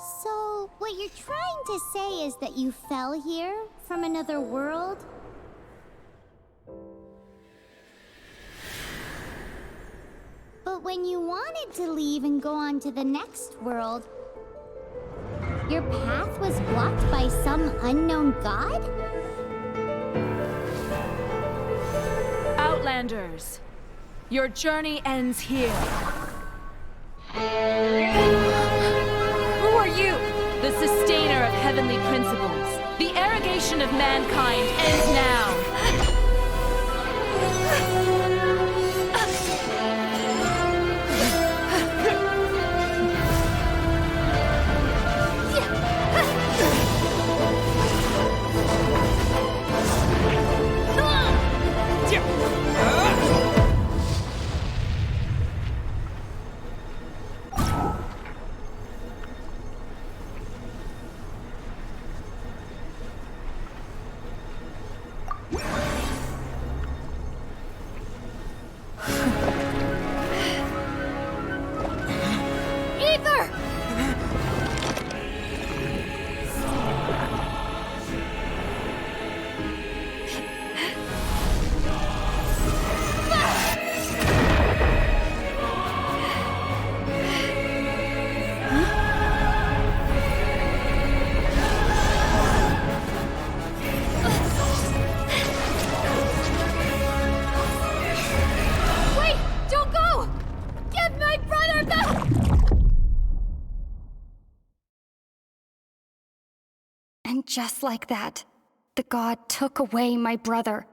So, what you're trying to say is that you fell here from another world? But when you wanted to leave and go on to the next world, your path was blocked by some unknown god? Outlanders, your journey ends here. Who are you? The sustainer of heavenly principles. The arrogation of mankind ends now. And just like that, the god took away my brother.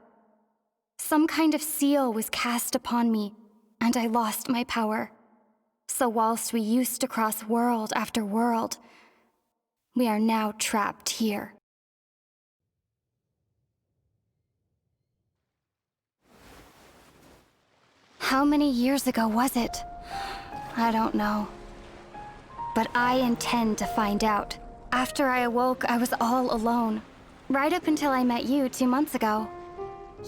Some kind of seal was cast upon me, and I lost my power. So whilst we used to cross world after world, we are now trapped here. How many years ago was it? I don't know. But I intend to find out. After I awoke, I was all alone. Right up until I met you 2 months ago.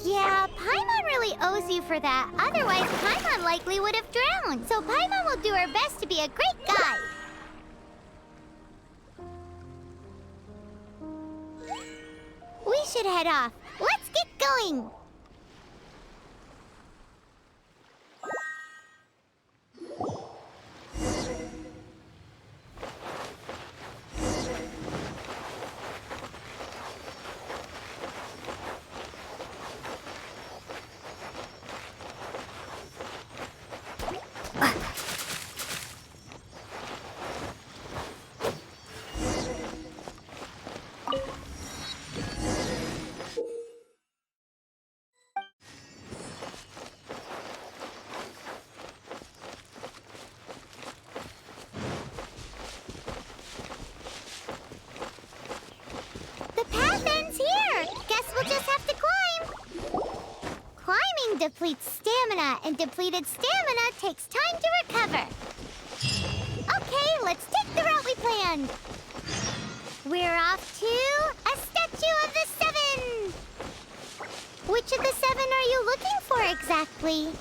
Yeah, Paimon really owes you for that. Otherwise, Paimon likely would have drowned. So Paimon will do her best to be a great guide. We should head off. Let's get going. Depletes stamina, and depleted stamina takes time to recover. Okay, let's take the route we planned. We're off to a statue of the seven. Which of the seven are you looking for exactly?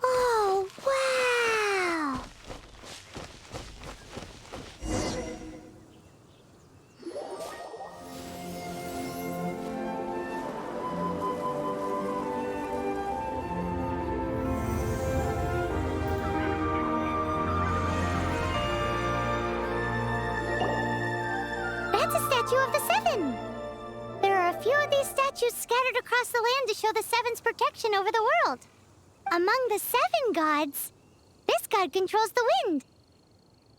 Oh, wow! That's a statue of the seven. There are a few of these statues scattered across the land to show the seven's protection over the world. Among the seven gods, this god controls the wind.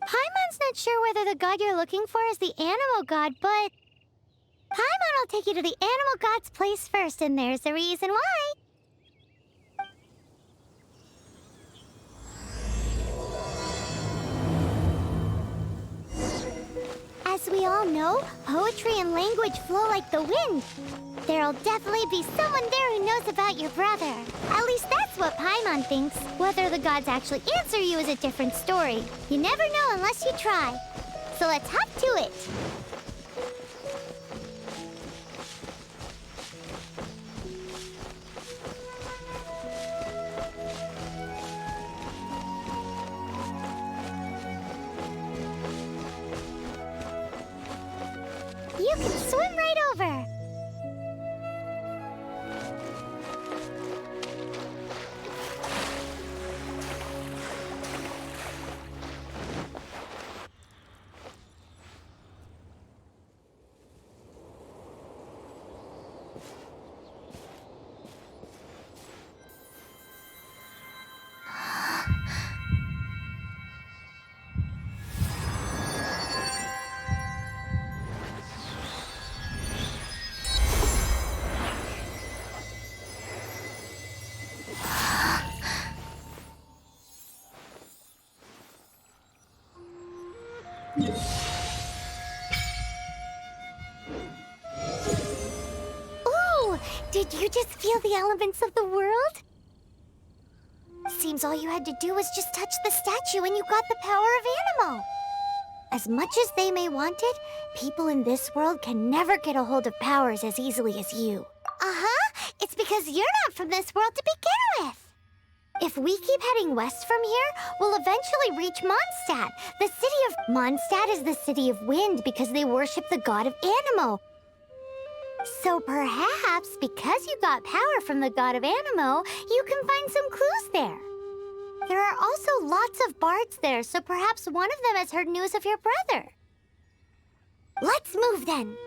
Paimon's not sure whether the god you're looking for is the animal god, but Paimon will take you to the animal god's place first, and there's the reason why. As we all know, poetry and language flow like the wind. There'll definitely be someone there who knows about your brother. At least that's what Paimon thinks. Whether the gods actually answer you is a different story. You never know unless you try. So let's hop to it. You can swim right over. Ooh! Did you just feel the elements of the world? Seems all you had to do was just touch the statue and you got the power of Animo. As much as they may want it, people in this world can never get a hold of powers as easily as you. Uh-huh. It's because you're not from this world to begin with. If we keep heading west from here, we'll eventually reach Mondstadt. The city of Mondstadt is the city of wind because they worship the god of Animo. So perhaps, because you got power from the god of Animo, you can find some clues there. There are also lots of bards there, so perhaps one of them has heard news of your brother. Let's move then.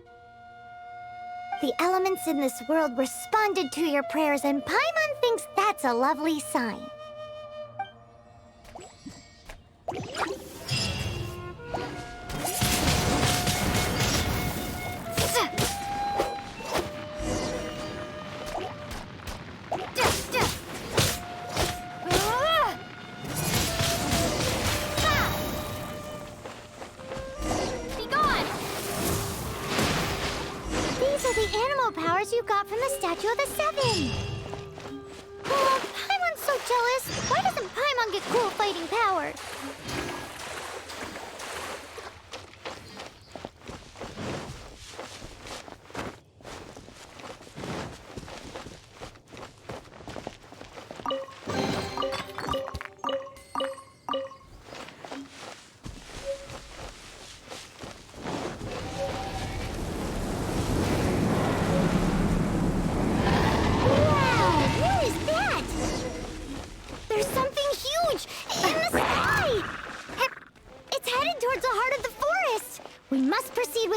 The elements in this world responded to your prayers, and Paimon thinks that's a lovely sign. You got from the Statue of the Seven. Oh, Paimon's so jealous. Why doesn't Paimon get cool fighting powers?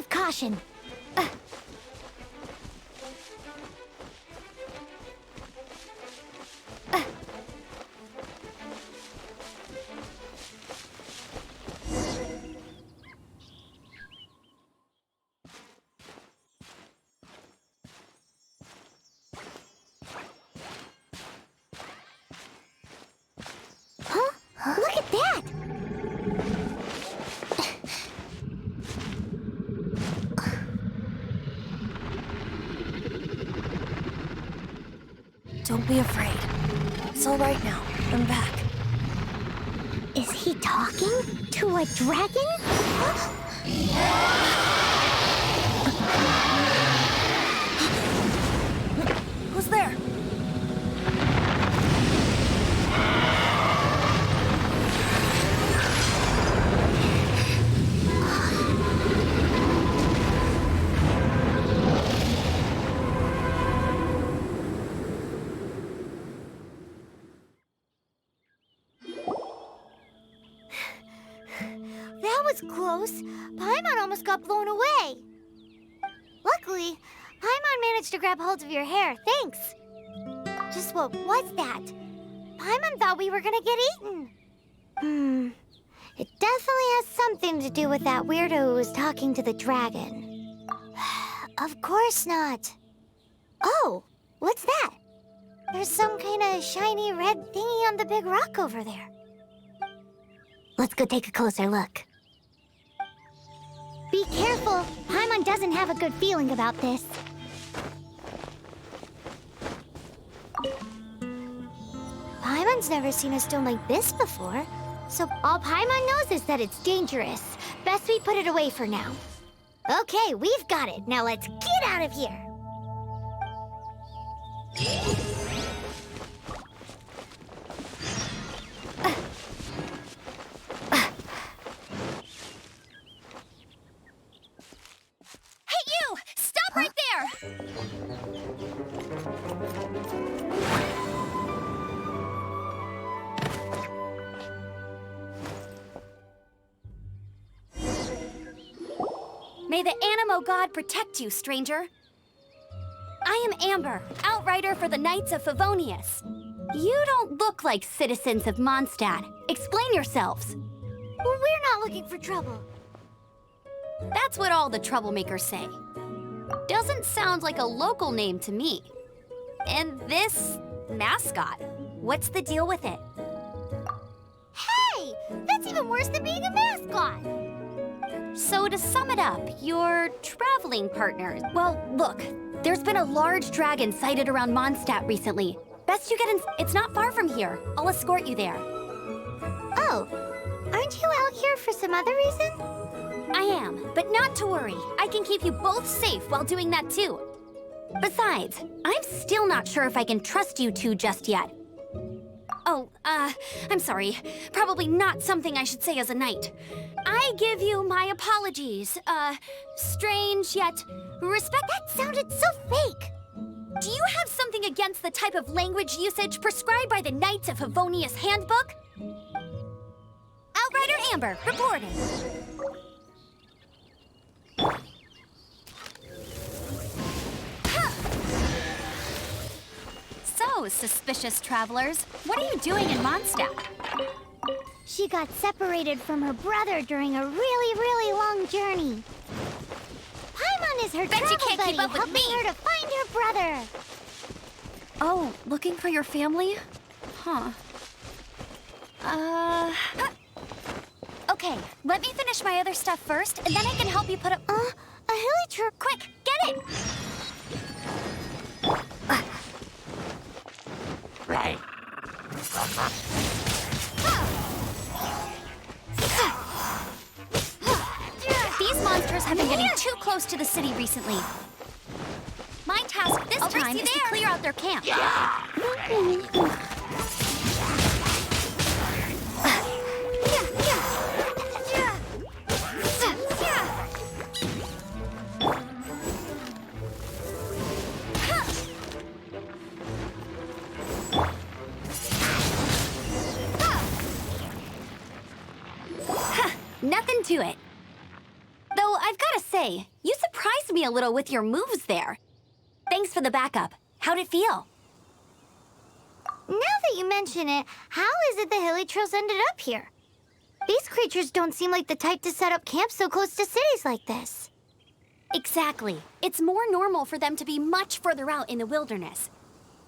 Caution. Huh? Look at that! Don't be afraid. It's all right now. I'm back. Is he talking to a dragon? Who's there? Close. Paimon almost got blown away. Luckily, Paimon managed to grab hold of your hair. Thanks. Just what was that? Paimon thought we were gonna get eaten. It definitely has something to do with that weirdo who was talking to the dragon. Of course not. Oh, what's that? There's some kind of shiny red thingy on the big rock over there. Let's go take a closer look. Be careful! Paimon doesn't have a good feeling about this. Paimon's never seen a stone like this before, so all Paimon knows is that it's dangerous. Best we put it away for now. Okay, we've got it. Now let's get out of here! Hey, you! Tham, O God, protect you, stranger. I am Amber, outrider for the Knights of Favonius. You don't look like citizens of Mondstadt. Explain yourselves. We're not looking for trouble. That's what all the troublemakers say. Doesn't sound like a local name to me. And this mascot, what's the deal with it? Hey! That's even worse than being a mascot! So to sum it up, your traveling partners. Well, look, there's been a large dragon sighted around Mondstadt recently. Best you get in. It's not far from here. I'll escort you there. Oh, aren't you out here for some other reason? I am, but not to worry. I can keep you both safe while doing that too. Besides, I'm still not sure if I can trust you two just yet. Oh, I'm sorry. Probably not something I should say as a knight. I give you my apologies. Strange yet respect. That sounded so fake! Do you have something against the type of language usage prescribed by the Knights of Favonius Handbook? Outrider Amber, reporting. So, suspicious travelers, what are you doing in Mondstadt? She got separated from her brother during a really long journey. Paimon is her Bet you travel can't buddy, keep up with helping me. her to find her brother. Oh, looking for your family? Huh. Okay, let me finish my other stuff first, and then I can help you put up. A hilichurl. Quick, get it! Right. These monsters have been getting too close to the city recently. My task this time is to clear out their camp. Nothing to it. Though I've got to say, you surprised me a little with your moves there. Thanks for the backup. How'd it feel? Now that you mention it, how is it the hilichurls ended up here? These creatures don't seem like the type to set up camp so close to cities like this. Exactly. It's more normal for them to be much further out in the wilderness.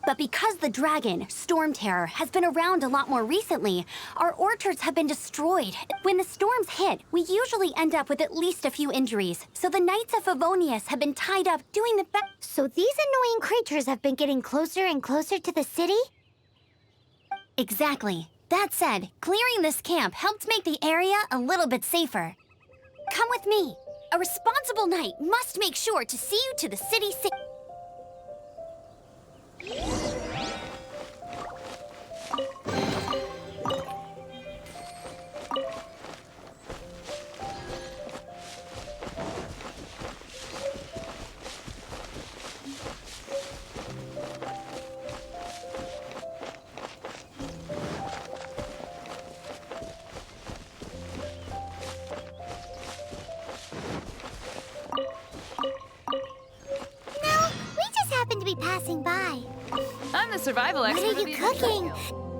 But because the dragon, Storm Terror, has been around a lot more recently, our orchards have been destroyed. When the storms hit, we usually end up with at least a few injuries, so the Knights of Favonius have been tied up doing the best. So these annoying creatures have been getting closer and closer to the city? Exactly. That said, clearing this camp helped make the area a little bit safer. Come with me. A responsible knight must make sure to see you to the city safe. Passing by. I'm the survival expert. What are you cooking?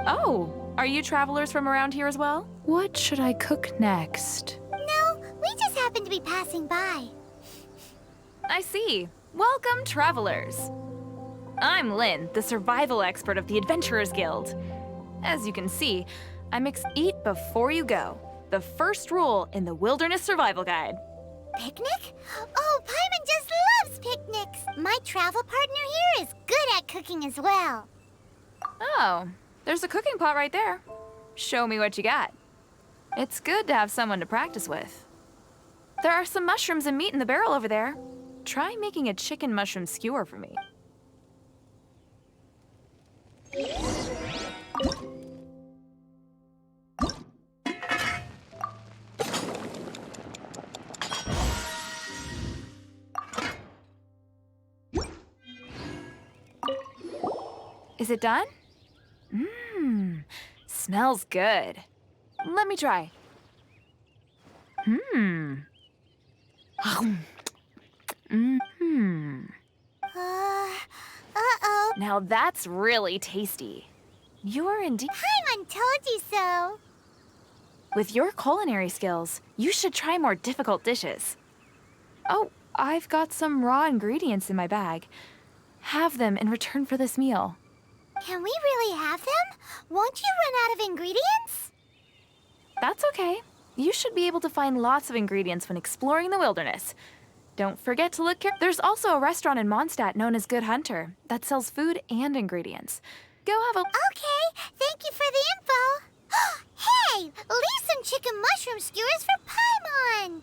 Oh, are you travelers from around here as well? What should I cook next? No, we just happen to be passing by. I see. Welcome, travelers. I'm Lynn, the survival expert of the Adventurers Guild. As you can see, eat before you go. The first rule in the Wilderness Survival Guide. Picnic? Oh, Paimon just loves picnics! My travel partner here is good at cooking as well. Oh, there's a cooking pot right there. Show me what you got. It's good to have someone to practice with. There are some mushrooms and meat in the barrel over there. Try making a chicken mushroom skewer for me. Is it done? Mmm, smells good. Let me try. Mm-hmm. Uh-oh. Now that's really tasty. You're indeed... Paimon told you so. With your culinary skills, you should try more difficult dishes. Oh, I've got some raw ingredients in my bag. Have them in return for this meal. Can we really have them? Won't you run out of ingredients? That's okay. You should be able to find lots of ingredients when exploring the wilderness. Don't forget to look There's also a restaurant in Mondstadt known as Good Hunter that sells food and ingredients. Go have a... Okay, thank you for the info. Hey, leave some chicken mushroom skewers for Paimon.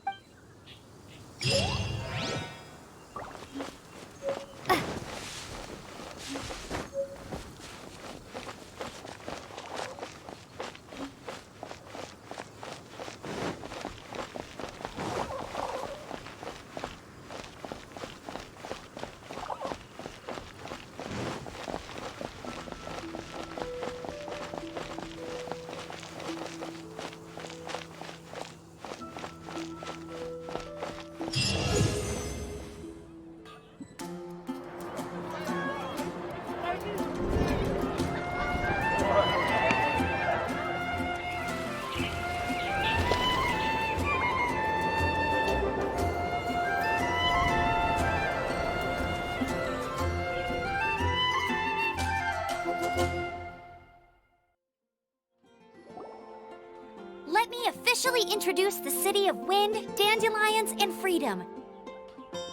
Let me officially introduce the city of wind, dandelions, and freedom.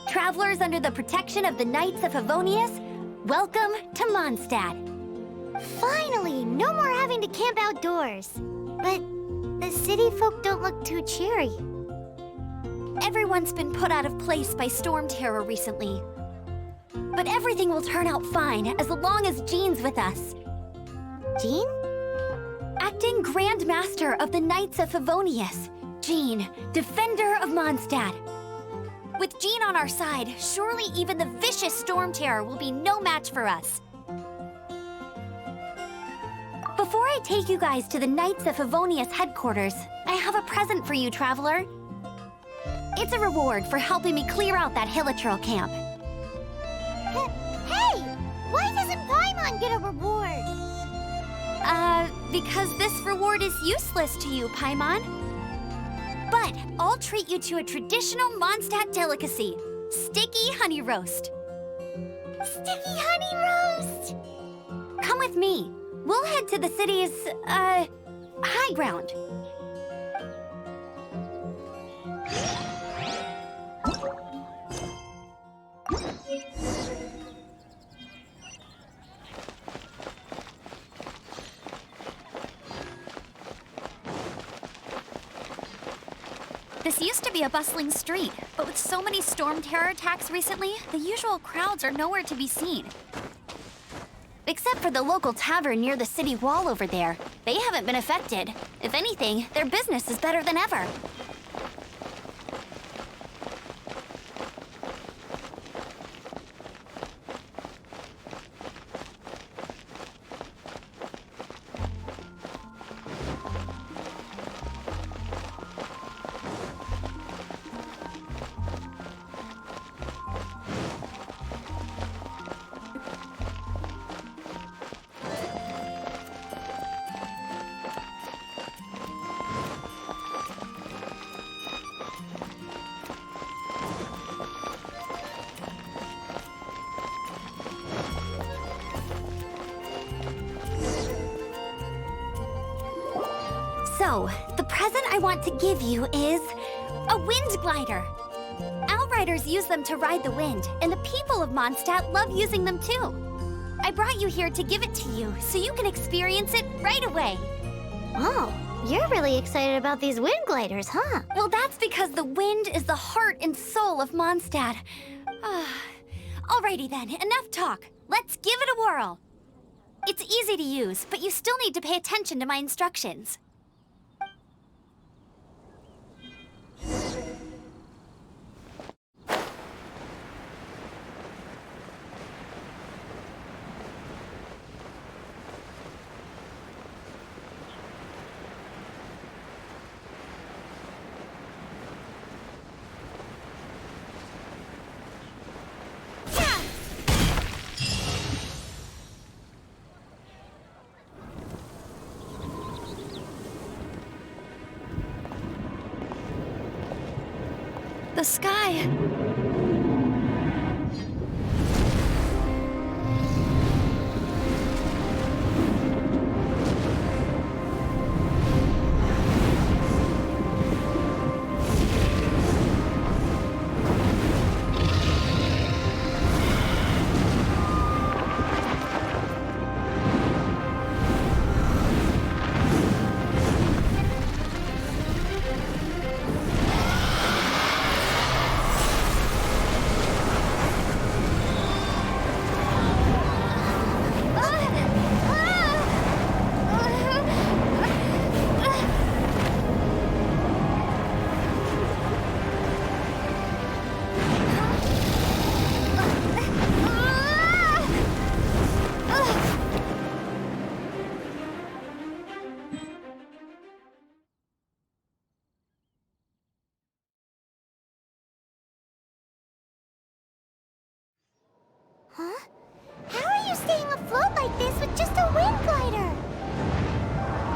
Travelers under the protection of the Knights of Favonius, welcome to Mondstadt. Finally, no more having to camp outdoors. But the city folk don't look too cheery. Everyone's been put out of place by storm terror recently. But everything will turn out fine as long as Jean's with us. Jean? Acting Grand Master of the Knights of Favonius, Jean, Defender of Mondstadt. With Jean on our side, surely even the vicious storm terror will be no match for us. Before I take you guys to the Knights of Favonius headquarters, I have a present for you, Traveler. It's a reward for helping me clear out that Hilichurl camp. Hey! Why doesn't Paimon get a reward? Because this reward is useless to you, Paimon. But I'll treat you to a traditional Mondstadt delicacy, sticky honey roast. Sticky honey roast! Come with me. We'll head to the city's, high ground. This used to be a bustling street, but with so many storm terror attacks recently, the usual crowds are nowhere to be seen. Except for the local tavern near the city wall over there. They haven't been affected. If anything, their business is better than ever. So, the present I want to give you is a wind glider. Outriders use them to ride the wind, and the people of Mondstadt love using them too. I brought you here to give it to you, so you can experience it right away. Oh, you're really excited about these wind gliders, huh? Well, that's because the wind is the heart and soul of Mondstadt. Alrighty then, enough talk. Let's give it a whirl. It's easy to use, but you still need to pay attention to my instructions. The sky. Huh? How are you staying afloat like this with just a wind glider?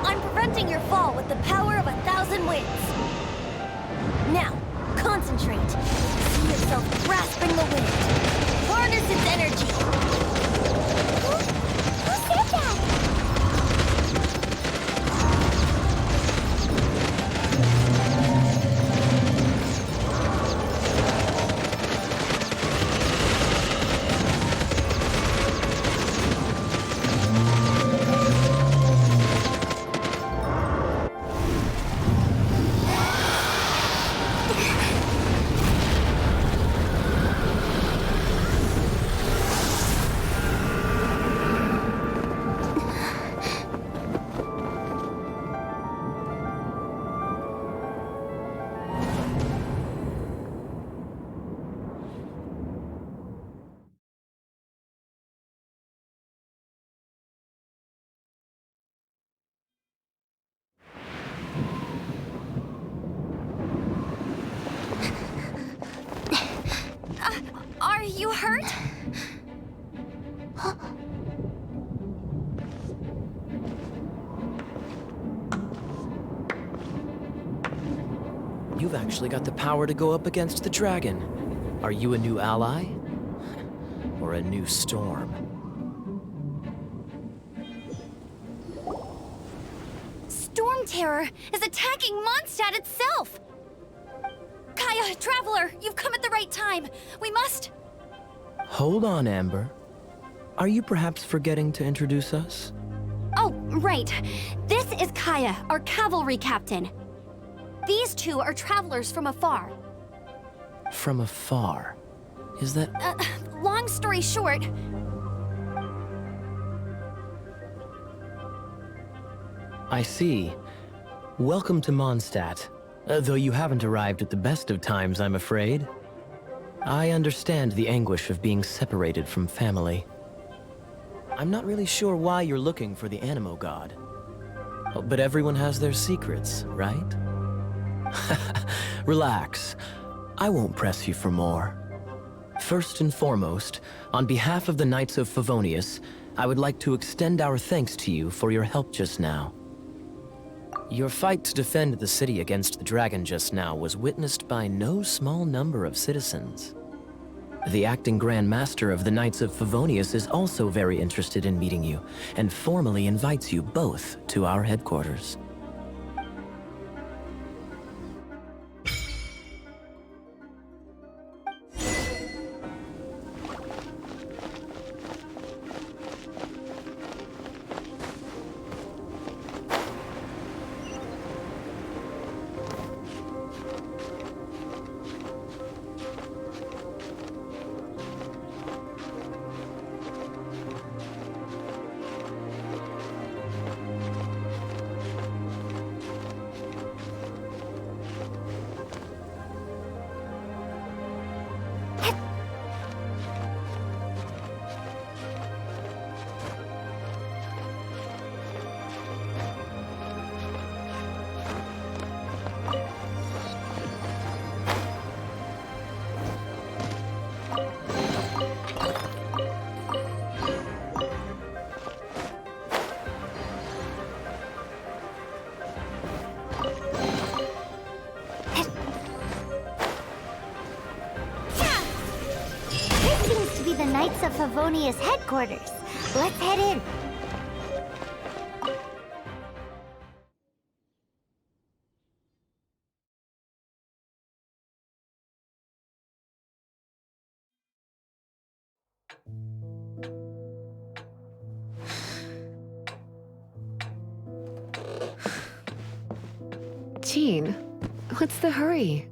I'm preventing your fall with the power of 1,000 winds. Now, concentrate. See yourself grasping the wind. Harness its energy. Who said that? Are you hurt? You've actually got the power to go up against the dragon. Are you a new ally? Or a new storm? Storm Terror is attacking Mondstadt itself! Kaya, Traveler, you've come at the right time. We must... Hold on, Amber. Are you perhaps forgetting to introduce us? Oh, right. This is Kaya, our cavalry captain. These two are travelers from afar. From afar? Is that... Long story short... I see. Welcome to Mondstadt. Though you haven't arrived at the best of times, I'm afraid. I understand the anguish of being separated from family. I'm not really sure why you're looking for the Animo God. Oh, but everyone has their secrets, right? Relax. I won't press you for more. First and foremost, on behalf of the Knights of Favonius, I would like to extend our thanks to you for your help just now. Your fight to defend the city against the dragon just now was witnessed by no small number of citizens. The acting Grand Master of the Knights of Favonius is also very interested in meeting you, and formally invites you both to our headquarters. Favonius headquarters. Let's head in. Jean, what's the hurry?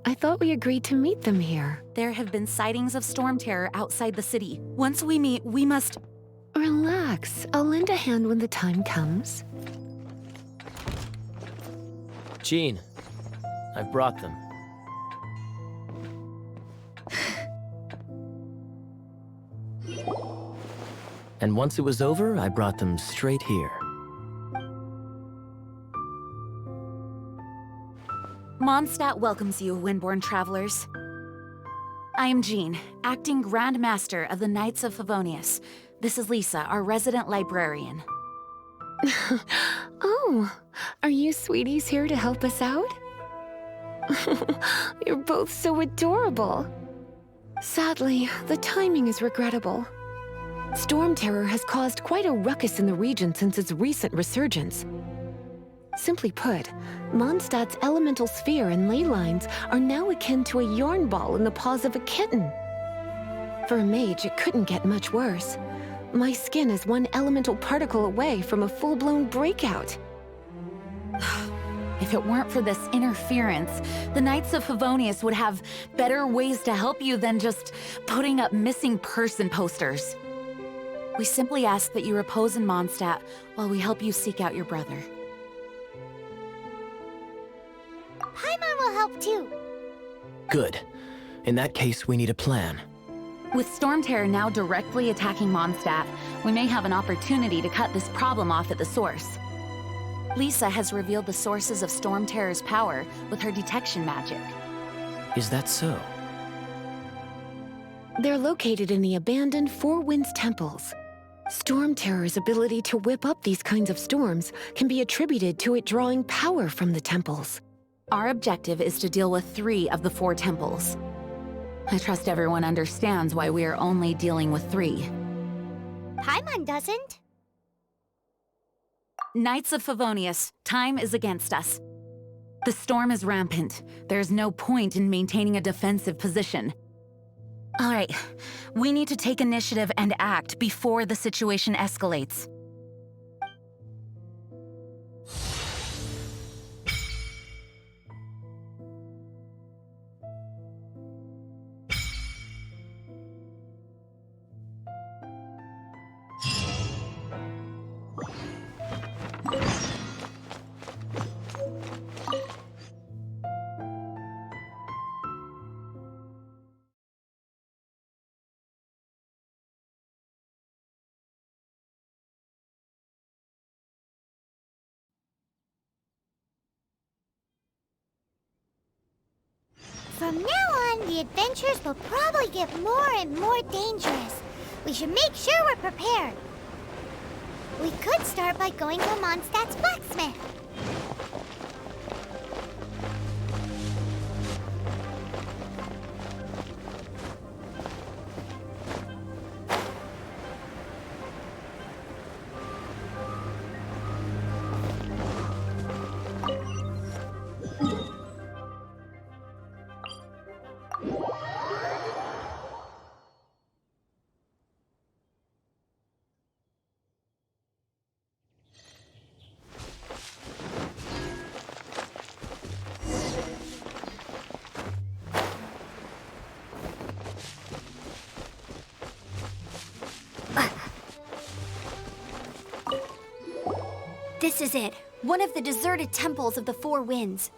I thought we agreed to meet them here. There have been sightings of storm terror outside the city. Once we meet, we must... Relax. I'll lend a hand when the time comes. Jean, I've brought them. And once it was over, I brought them straight here. Mondstadt welcomes you, Windborn travelers. I am Jean, acting Grand Master of the Knights of Favonius. This is Lisa, our resident librarian. Oh, are you sweeties here to help us out? You're both so adorable. Sadly, the timing is regrettable. Storm terror has caused quite a ruckus in the region since its recent resurgence. Simply put, Mondstadt's elemental sphere and ley lines are now akin to a yarn ball in the paws of a kitten. For a mage, it couldn't get much worse. My skin is one elemental particle away from a full-blown breakout. If it weren't for this interference, the Knights of Favonius would have better ways to help you than just putting up missing person posters. We simply ask that you repose in Mondstadt while we help you seek out your brother. Paimon will help too. Good. In that case, we need a plan. With Storm Terror now directly attacking Mondstadt, we may have an opportunity to cut this problem off at the source. Lisa has revealed the sources of Storm Terror's power with her detection magic. Is that so? They're located in the abandoned Four Winds temples. Storm Terror's ability to whip up these kinds of storms can be attributed to it drawing power from the temples. Our objective is to deal with 3 of the 4 temples. I trust everyone understands why we are only dealing with 3. Paimon doesn't. Knights of Favonius, time is against us. The storm is rampant. There's no point in maintaining a defensive position. All right, we need to take initiative and act before the situation escalates. From now on, the adventures will probably get more and more dangerous. We should make sure we're prepared. We could start by going to Mondstadt's blacksmith. This is it. One of the deserted temples of the Four Winds.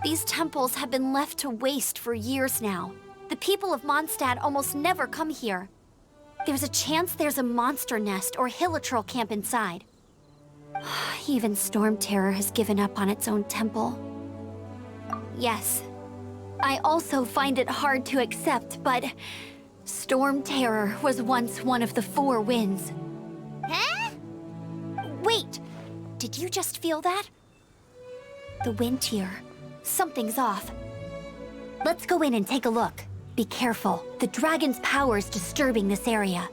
These temples have been left to waste for years now. The people of Mondstadt almost never come here. There's a chance there's a monster nest or hilitrol camp inside. Even Storm Terror has given up on its own temple. Yes, I also find it hard to accept, but Storm Terror was once one of the Four Winds. Huh? Wait! Did you just feel that? The wind here. Something's off. Let's go in and take a look. Be careful. The dragon's power is disturbing this area.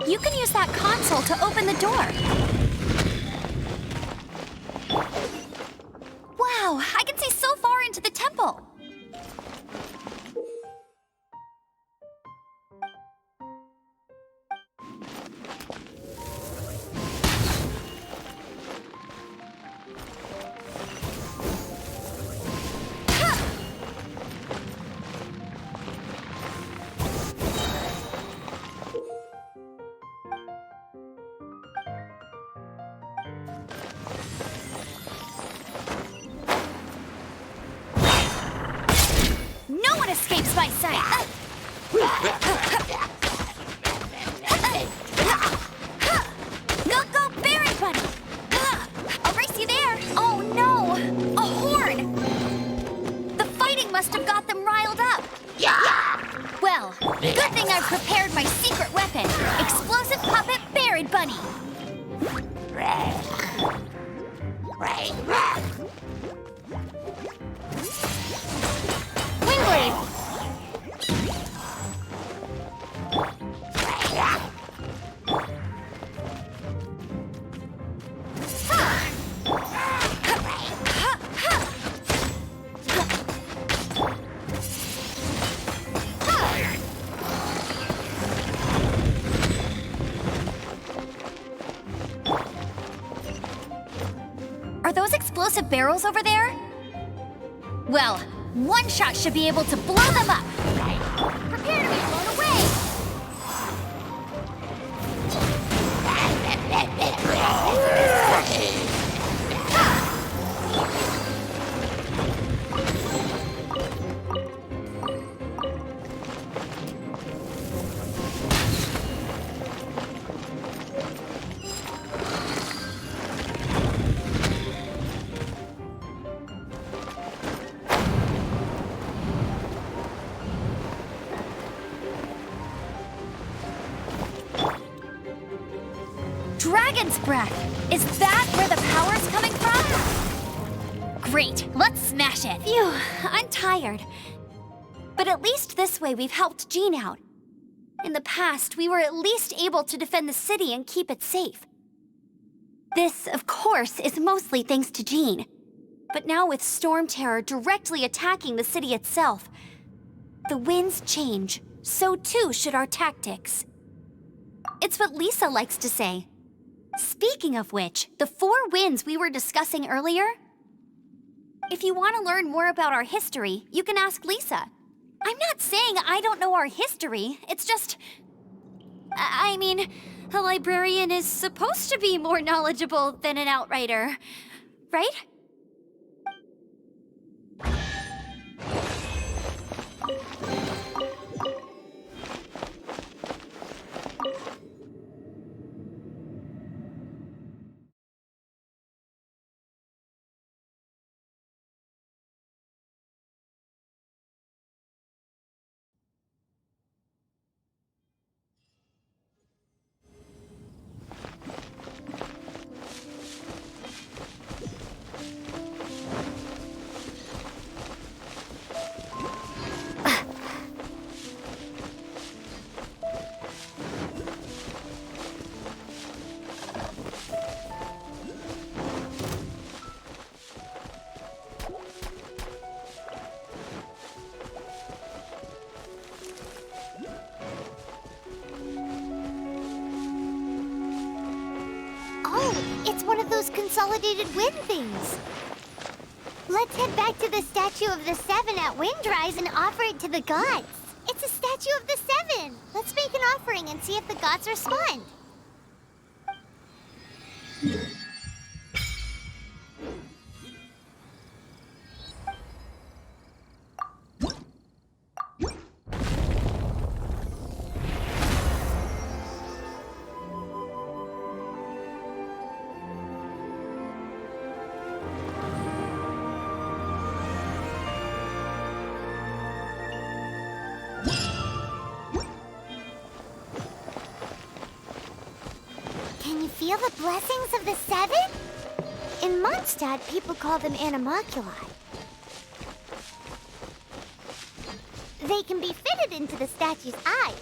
You can use that console to open the door. Wow, I can see so far into the temple. No one escapes my sight! Go, Berry Bunny! I'll race you there! Oh no! A horn! The fighting must have got them riled up! Well, good thing I've prepared my secret weapon, Explosive Puppet Berry Bunny! Wingblade! Are those explosive barrels over there? Well, one shot should be able to blow them up. Prepare to be blown away. Dragon's breath! Is that where the power's coming from? Great, let's smash it. Phew, I'm tired. But at least this way we've helped Jean out. In the past, we were at least able to defend the city and keep it safe. This, of course, is mostly thanks to Jean. But now with Storm Terror directly attacking the city itself, the winds change, so too should our tactics. It's what Lisa likes to say. Speaking of which, the 4 winds we were discussing earlier? If you want to learn more about our history, you can ask Lisa. I'm not saying I don't know our history, it's just... I mean, a librarian is supposed to be more knowledgeable than an outrider, right? It's one of those consolidated wind things. Let's head back to the statue of the 7 at Windrise and offer it to the gods. It's a statue of the 7. Let's make an offering and see if the gods respond. Feel the blessings of the 7? In Mondstadt, people call them animalculi. They can be fitted into the statue's eyes.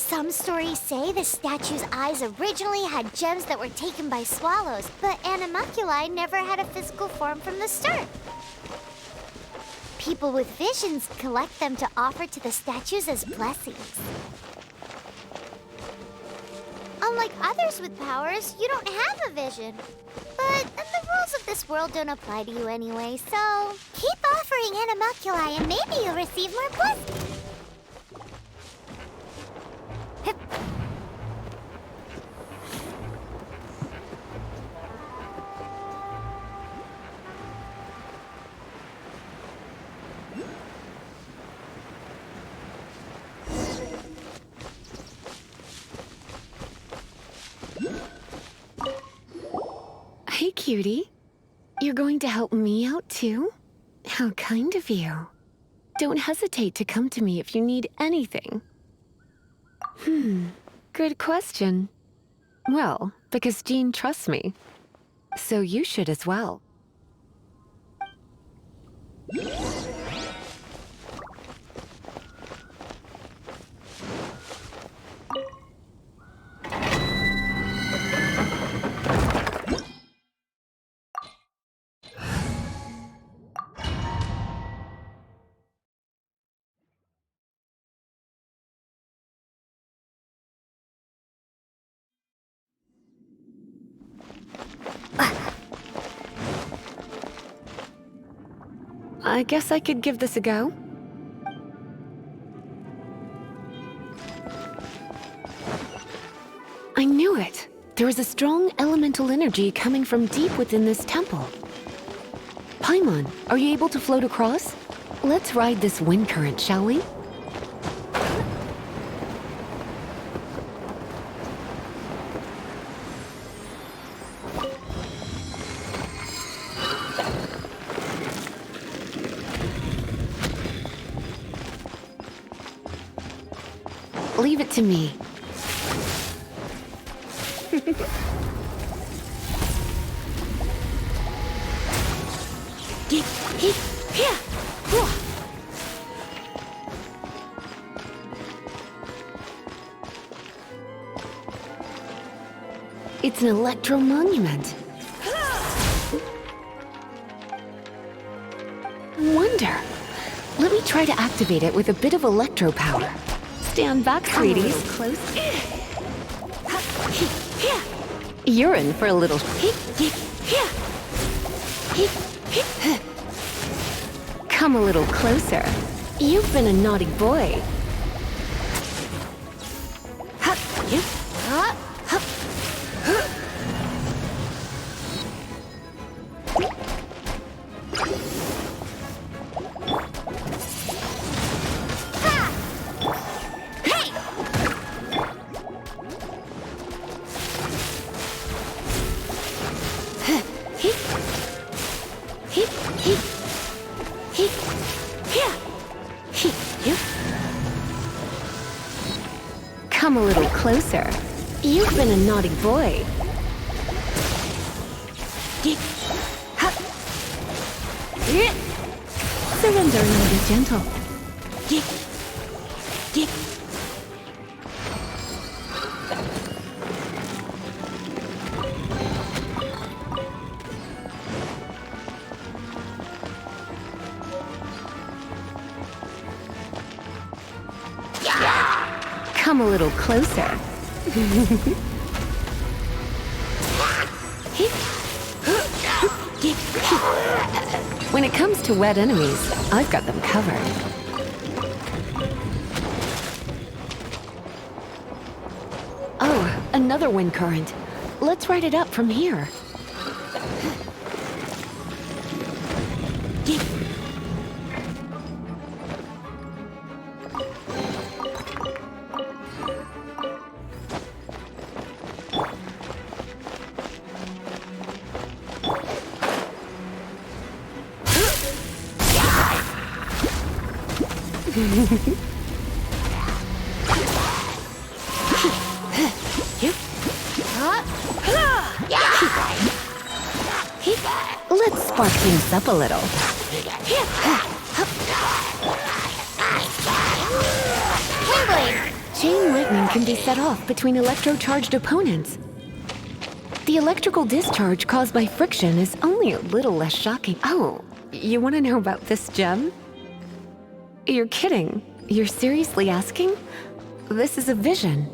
Some stories say the statue's eyes originally had gems that were taken by swallows, but animalculi never had a physical form from the start. People with visions collect them to offer to the statues as blessings. Unlike others with powers, you don't have a vision. But the rules of this world don't apply to you anyway, so keep offering animalculi and maybe you'll receive more blessings. Hey, cutie. You're going to help me out, too? How kind of you. Don't hesitate to come to me if you need anything. Good question. Well, because Jean trusts me. So you should as well. I guess I could give this a go. I knew it! There is a strong elemental energy coming from deep within this temple. Paimon, are you able to float across? Let's ride this wind current, shall we? Leave it to me. It's an electro monument. Wonder. Let me try to activate it with a bit of electro power. Stand back, sweeties. Close. You're in for a little. Come a little closer. You've been a naughty boy. Come a little closer. You've been a naughty boy. Surrender and be gentle. Come a little closer. When it comes to wet enemies, I've got them covered. Oh, another wind current. Let's ride it up from here. Let's spark things up a little. Windblade, chain lightning can be set off between electro-charged opponents. The electrical discharge caused by friction is only a little less shocking. Oh, you want to know about this gem? You're kidding. You're seriously asking? This is a vision.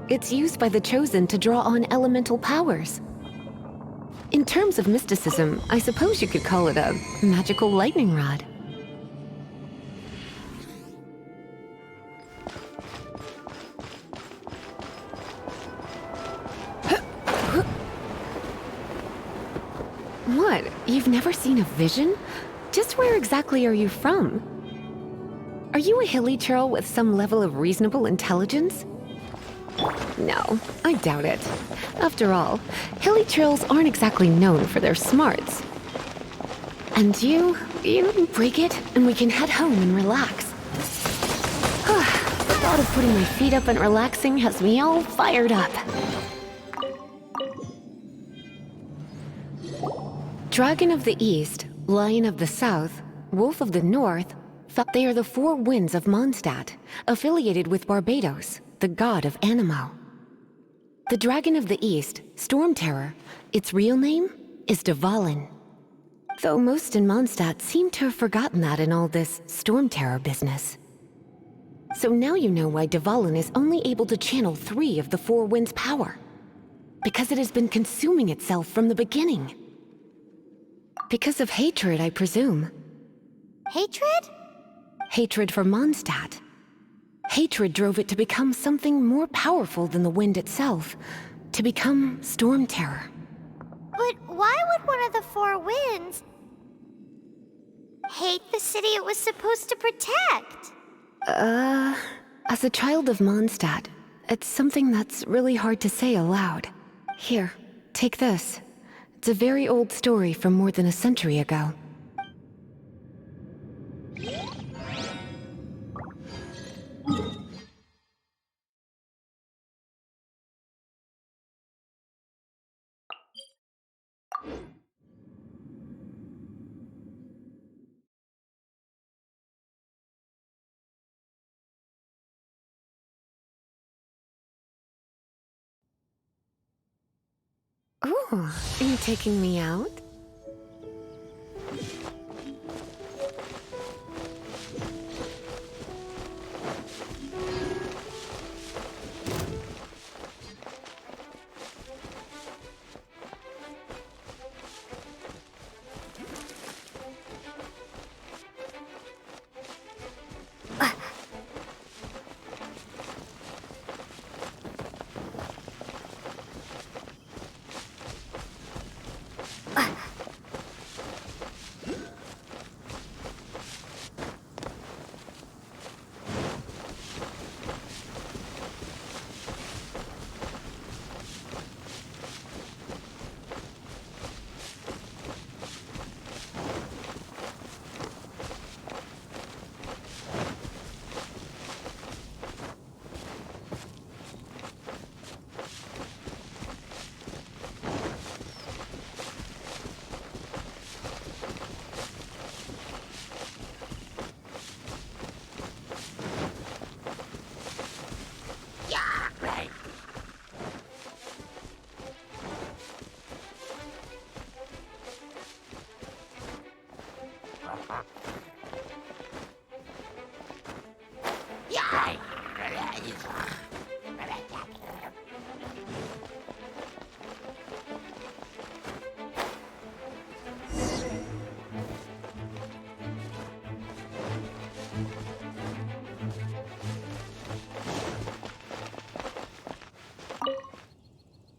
It's used by the Chosen to draw on elemental powers. In terms of mysticism, I suppose you could call it a magical lightning rod. What? You've never seen a vision? Just where exactly are you from? Are you a hilly churl with some level of reasonable intelligence? No, I doubt it. After all, hilly churls aren't exactly known for their smarts. And you break it, and we can head home and relax. The thought of putting my feet up and relaxing has me all fired up. Dragon of the East, Lion of the South, Wolf of the North, they are the four winds of Mondstadt, affiliated with Barbados, the god of Anemo. The Dragon of the East, Storm Terror, its real name is Dvalin. Though most in Mondstadt seem to have forgotten that in all this Storm Terror business. So now you know why Dvalin is only able to channel 3 of the four winds' power. Because it has been consuming itself from the beginning. Because of hatred, I presume. Hatred? Hatred for Mondstadt. Hatred drove it to become something more powerful than the wind itself. To become Storm Terror. But why would one of the four winds hate the city it was supposed to protect? As a child of Mondstadt, it's something that's really hard to say aloud. Here, take this. It's a very old story from more than a century ago. Oh, are you taking me out?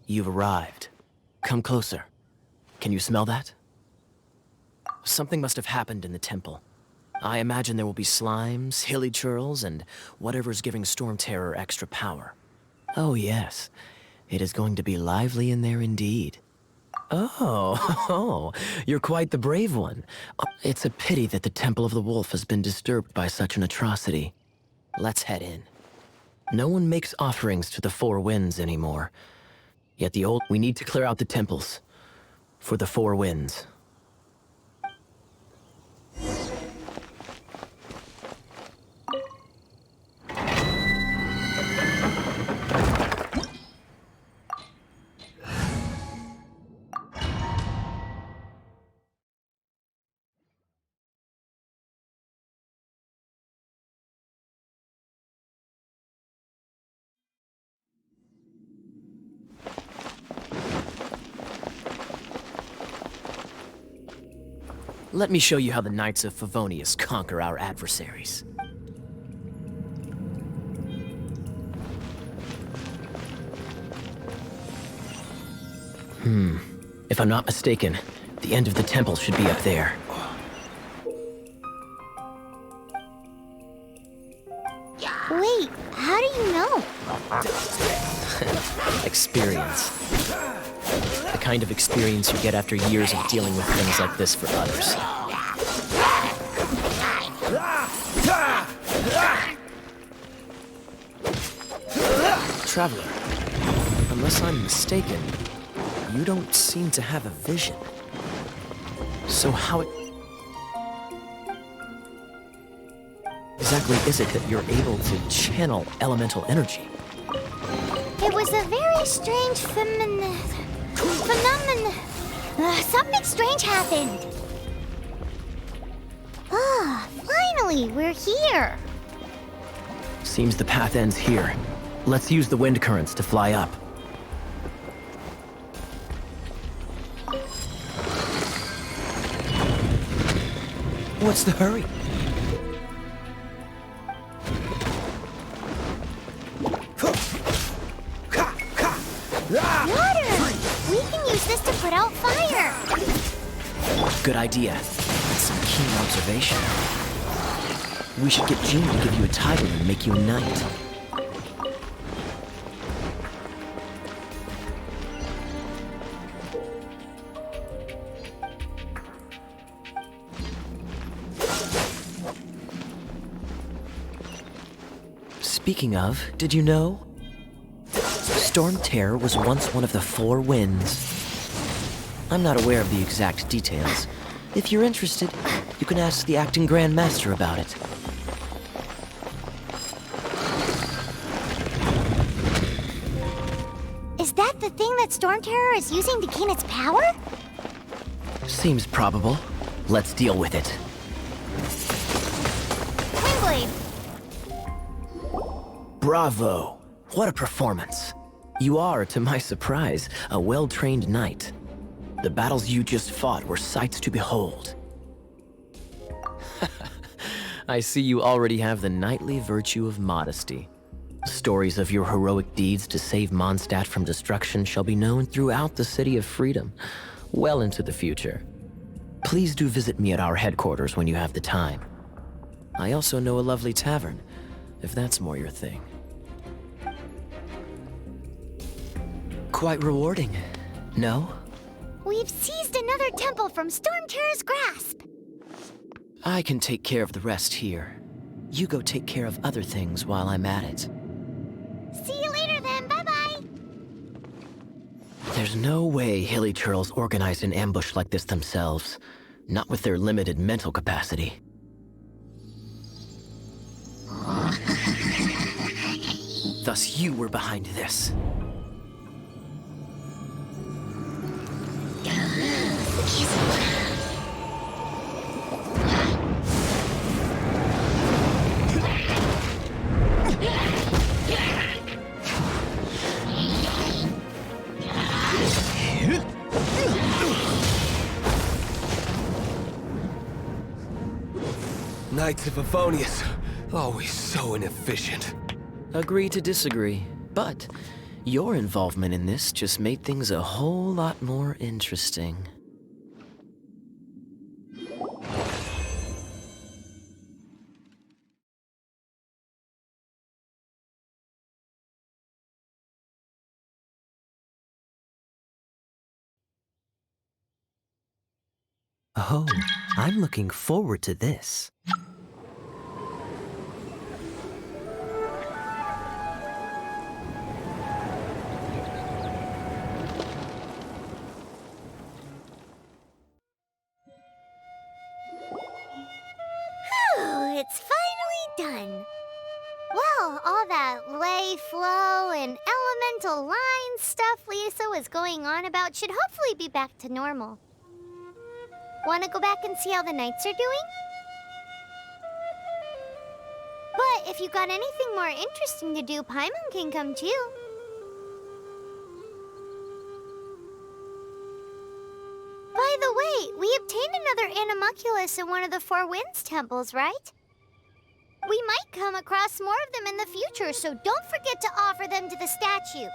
You've arrived. Come closer. Can you smell that? Something must have happened in the temple. I imagine there will be slimes, hilly churls, and whatever's giving Storm Terror extra power. Oh yes, it is going to be lively in there indeed. Oh, you're quite the brave one. It's a pity that the Temple of the Wolf has been disturbed by such an atrocity. Let's head in. No one makes offerings to the Four Winds anymore. Yet we need to clear out the temples. For the Four Winds. Let me show you how the Knights of Favonius conquer our adversaries. If I'm not mistaken, the end of the temple should be up there. Wait, how do you know? Experience. The kind of experience you get after years of dealing with things like this for others. Traveler, unless I'm mistaken, you don't seem to have a vision. So how exactly is it that you're able to channel elemental energy? It was a very strange phenomenon. Something strange happened. Ah, finally, we're here. Seems the path ends here. Let's use the wind currents to fly up. What's the hurry? Water! We can use this to put out fire. Good idea. That's some keen observation. We should get Jean to give you a title and make you a knight. Speaking of, did you know? Storm Terror was once one of the 4 winds. I'm not aware of the exact details. If you're interested, you can ask the acting Grand Master about it. Is that the thing that Storm Terror is using to gain its power? Seems probable. Let's deal with it. Windblade! Bravo! What a performance! You are, to my surprise, a well-trained knight. The battles you just fought were sights to behold. I see you already have the knightly virtue of modesty. Stories of your heroic deeds to save Mondstadt from destruction shall be known throughout the City of Freedom, well into the future. Please do visit me at our headquarters when you have the time. I also know a lovely tavern, if that's more your thing. Quite rewarding, no? We've seized another temple from Storm Terror's grasp. I can take care of the rest here. You go take care of other things while I'm at it. See you later then, bye-bye. There's no way Hilly Turtles organized an ambush like this themselves. Not with their limited mental capacity. Thus you were behind this. Knights of Favonius, always so inefficient. Agree to disagree, but your involvement in this just made things a whole lot more interesting. Oh, I'm looking forward to this. It's finally done. Well, all that lay, flow, and elemental line stuff Lisa was going on about should hopefully be back to normal. Want to go back and see how the knights are doing? But if you got anything more interesting to do, Paimon can come too. By the way, we obtained another animalculus in one of the Four Winds temples, right? We might come across more of them in the future, so don't forget to offer them to the statues.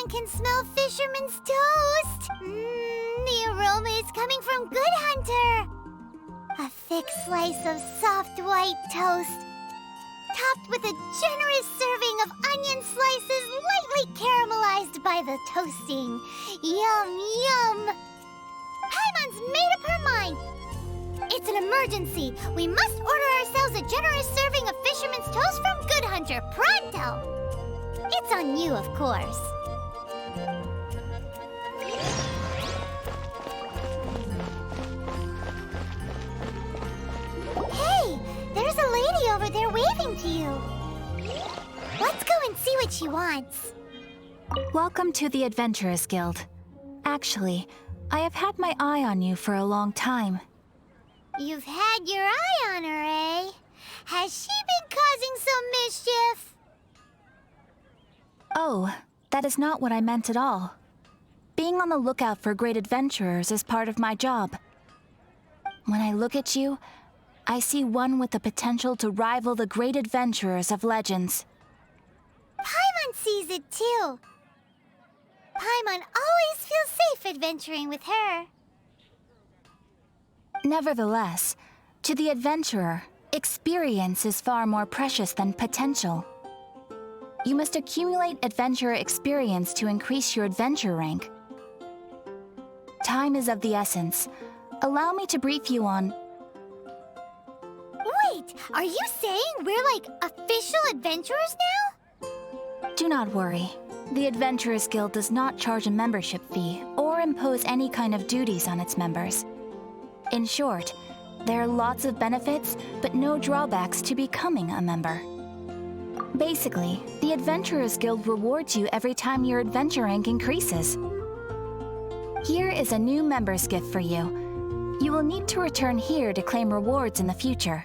Can smell fisherman's toast. The aroma is coming from Good Hunter. A thick slice of soft white toast, topped with a generous serving of onion slices lightly caramelized by the toasting. Yum, yum. Paimon's made up her mind. It's an emergency. We must order ourselves a generous serving of fisherman's toast from Good Hunter, pronto. It's on you, of course. Hey, there's a lady over there waving to you. Let's go and see what she wants. Welcome to the Adventurers Guild. Actually, I have had my eye on you for a long time. You've had your eye on her, eh? Has she been causing some mischief? Oh, that is not what I meant at all. Being on the lookout for great adventurers is part of my job. When I look at you, I see one with the potential to rival the great adventurers of legends. Paimon sees it too. Paimon always feels safe adventuring with her. Nevertheless, to the adventurer, experience is far more precious than potential. You must accumulate adventurer experience to increase your adventure rank. Time is of the essence. Allow me to brief you on... Wait, are you saying we're like official adventurers now? Do not worry. The Adventurers Guild does not charge a membership fee or impose any kind of duties on its members. In short, there are lots of benefits, but no drawbacks to becoming a member. Basically, the Adventurers Guild rewards you every time your adventure rank increases. Here is a new member's gift for you. You will need to return here to claim rewards in the future.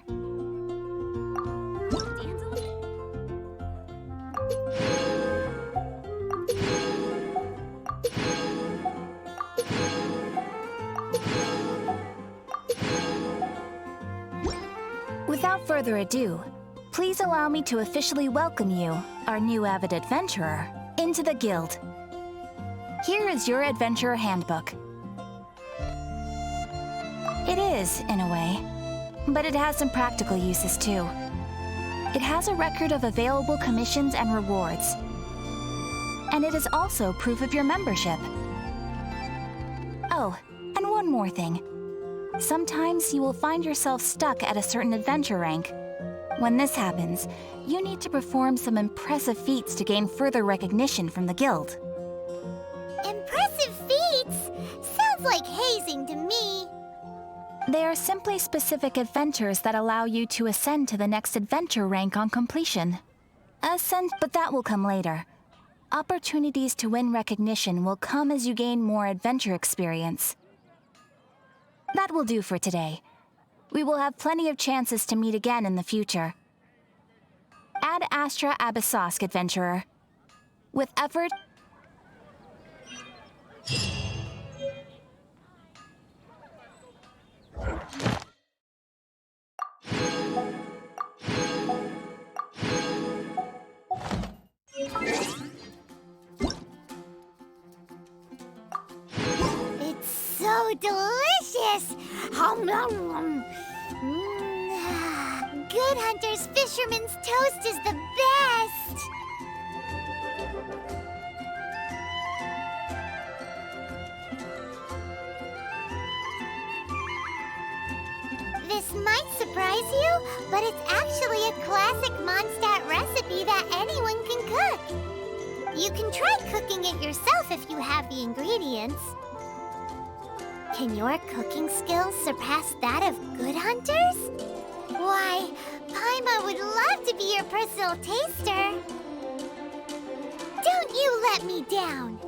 Without further ado, please allow me to officially welcome you, our new avid adventurer, into the guild. Here is your adventurer handbook. It is, in a way, but it has some practical uses too. It has a record of available commissions and rewards. And it is also proof of your membership. Oh, and one more thing. Sometimes you will find yourself stuck at a certain adventure rank. When this happens, you need to perform some impressive feats to gain further recognition from the guild. Impressive feats? Sounds like hazing to me. They are simply specific adventures that allow you to ascend to the next adventure rank on completion. But that will come later. Opportunities to win recognition will come as you gain more adventure experience. That will do for today. We will have plenty of chances to meet again in the future. Ad Astra Abyssosk, adventurer. With effort... It's so delicious! Hum, nom, nom. Good Hunter's Fisherman's Toast is the best! surprise you, but it's actually a classic Mondstadt recipe that anyone can cook. You can try cooking it yourself if you have the ingredients. Can your cooking skills surpass that of good hunters? Why, Paimon would love to be your personal taster. Don't you let me down!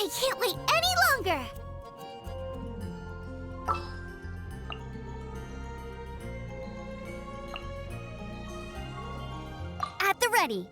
I can't wait any longer! At the ready.